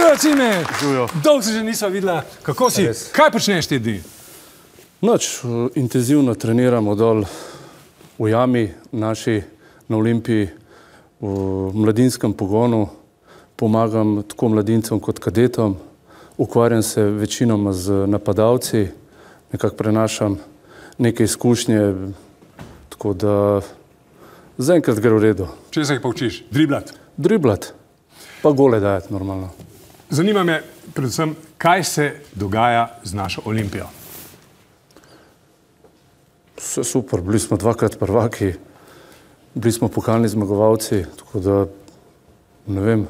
Živijo, Cime! Živijo. Dolgo se že nisva videla. Kako si? Kaj počneš te dni? Noč, intenzivno treniramo dol v jami naši na Olimpiji, v mladinskem pogonu. Pomagam tako mladincem kot kadetom. Ukvarjam se večinoma z napadalci, nekako prenašam neke izkušnje, tako da zaenkrat gre v redu. Če se jih pa učiš? Driblat? Driblat, pa gole dajati normalno. Zanima me predvsem, kaj se dogaja z našo Olimpijo. Vse super, bili smo dvakrat prvaki, bili smo pokalni zmagovalci, tako da ne vem.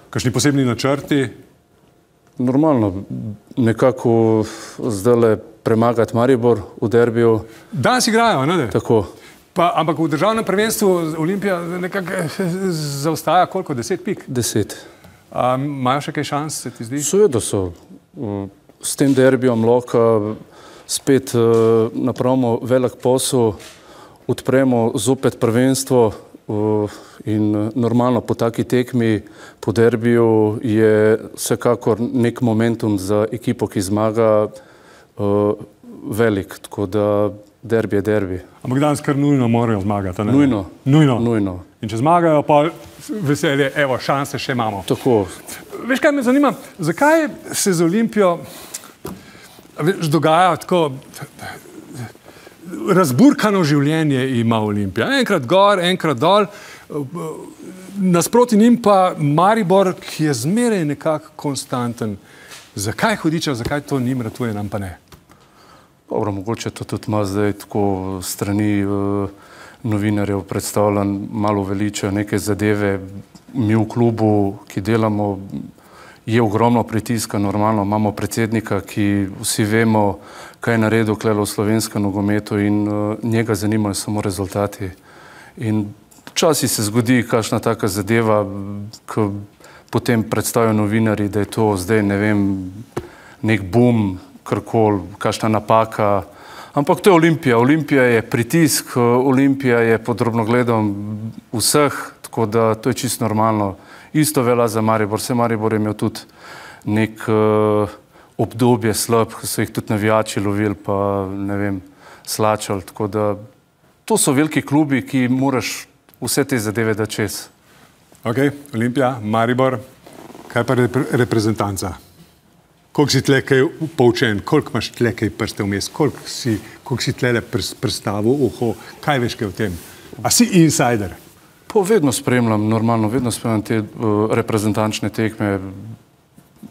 Kakšni posebni načrti? Normalno, nekako zdajle premagati Maribor v derbiju. Danes igrajo, ne? Tako. Ampak v državnem prvenstvu Olimpija nekako zaostaja koliko? 10 pik? 10. Imajo še kaj šans, se ti zdi? Seveda so. S tem derbijom lahko spet napravimo velik posel, odpremo zopet prvenstvo in normalno po taki tekmi, po derbiju je vsekakor nek momentum za ekipo, ki zmaga velik, tako da derbi je derbi. Ampak danes kar nujno morajo zmagati, ne? Nujno. Nujno. In če zmagajo, pa veselje, evo, šanse še imamo. Tako. Veš, kaj me zanima? Zakaj se z Olimpijo dogaja tako razburkano življenje ima Olimpija? Enkrat gor, enkrat dol, nasproti njim pa Maribor, ki je zmeraj nekako konstanten. Zakaj hudiča, zakaj to njim ratuje, nam pa ne? Dobro, mogoče to tudi ima zdaj tako strani novinarjev predstavljan, malo veličajo neke zadeve. Mi v klubu, ki delamo, je ogromno pritiska, normalno, imamo predsednika, ki vsi vemo, kaj je naredil klelo v slovenskem nogometu in njega zanimajo samo rezultati. In včasih se zgodi kakšna taka zadeva, ko potem predstavijo novinarji, da je to zdaj, ne vem, nek boom, karkoli, kakšna napaka. Ampak to je Olimpija. Olimpija je pritisk, Olimpija je pod drobnogledom vseh, tako da to je čisto normalno. Isto velja za Maribor. Vse Maribor je imel tudi nek obdobje slab, ko so jih tudi navijači lovili, pa ne vem, slačali. Tako da to so veliki klubi, ki moraš vse te zadeve dati čez. Ok, Olimpija, Maribor, kaj pa reprezentanca? Koliko si tle kaj poučen, koliko imaš tle kaj prste vmes, koliko si tle predstavil, kaj veš kaj o tem? A si insider? Pa vedno spremljam, normalno, vedno spremljam te reprezentančne tekme.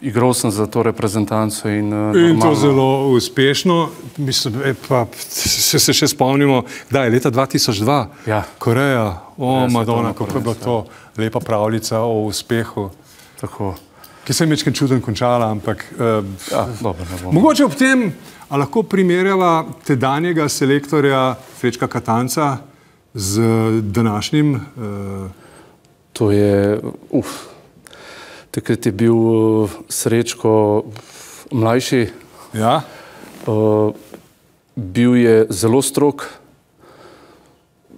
Igral sem za to reprezentanco in normalno. In to zelo uspešno. Mislim, pa se še spomnimo, kdaj je leta 2002? Ja. Koreja, Madonna, kako je bila to lepa pravljica o uspehu. Tako. Ki se je mečken čuden končala, ampak dobro, ne bom. Mogoče ob tem, a lahko primerjava tedanjega selektorja Srečka Katanca z današnjim? To je, takrat je bil Srečko mlajši. Ja. Bil je zelo strog.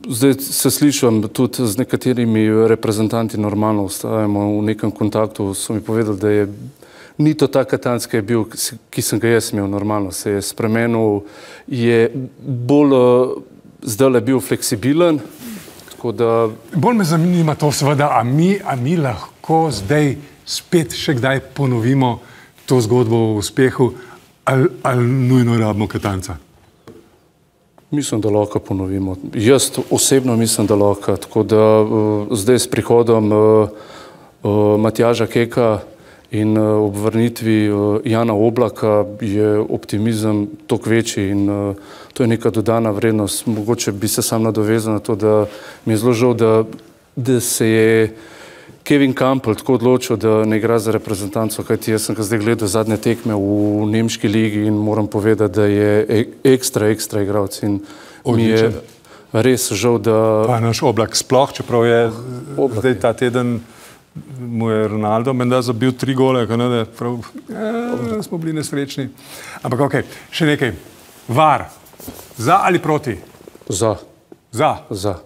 Zdaj se slišam tudi z nekaterimi reprezentanti, normalno ostajamo v nekem kontaktu, so mi povedali, da je ni to ta Katanc, ki je bil, ki sem ga jaz imel, normalno se je spremenil, je bolj zdajle bil fleksibilen, tako da... Bolj me zanima to seveda, a mi lahko zdaj spet še kdaj ponovimo to zgodbo o uspehu, ali nujno rabimo Katanca? Mislim, da lahko ponovimo. Jaz osebno mislim, da lahko. Tako da zdaj s prihodom Matjaža Keka in ob vrnitvi Jana Oblaka je optimizem toliko večji in to je neka dodana vrednost. Mogoče bi se sam nadovezal na to, da mi je zelo žal, da se je Kevin Kampl tako odločil, da ne igra za reprezentanco, kajti jaz sem ga zdaj gledal zadnje tekme v nemški ligi in moram povedati, da je ekstra igralec in mi je res žal, da... Pa naš Oblak sploh, čeprav je zdaj ta teden mu je Ronaldo menda zabil 3 gole, smo bili nesrečni. Ampak ok, še nekaj. VAR. Za ali proti? Za. Za? Za.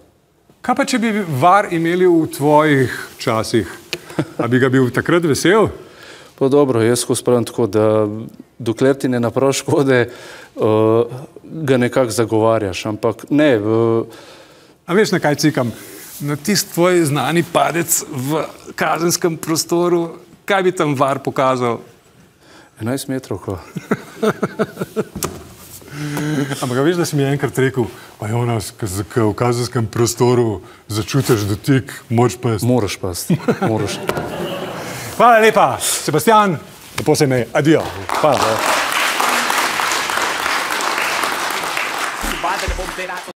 Kaj pa, če bi VAR imeli v tvojih časih? A bi ga bil takrat vesel? Pa dobro, jaz ko spravim tako, da dokler ti ne napravi škode, ga nekako zagovarjaš, ampak ne. A veš, na kaj cikam? Na tisti tvoj znani padec v kazenskem prostoru, kaj bi tam VAR pokazal? 11 metrov, ko. Ampak veš, da si mi enkrat rekel, pa Jonas, v kazenskem prostoru začutiš dotik, moč pasti. Moraš pasti, moraš. Hvala lepa, Sebastian, lepo se imej, adijo. Hvala.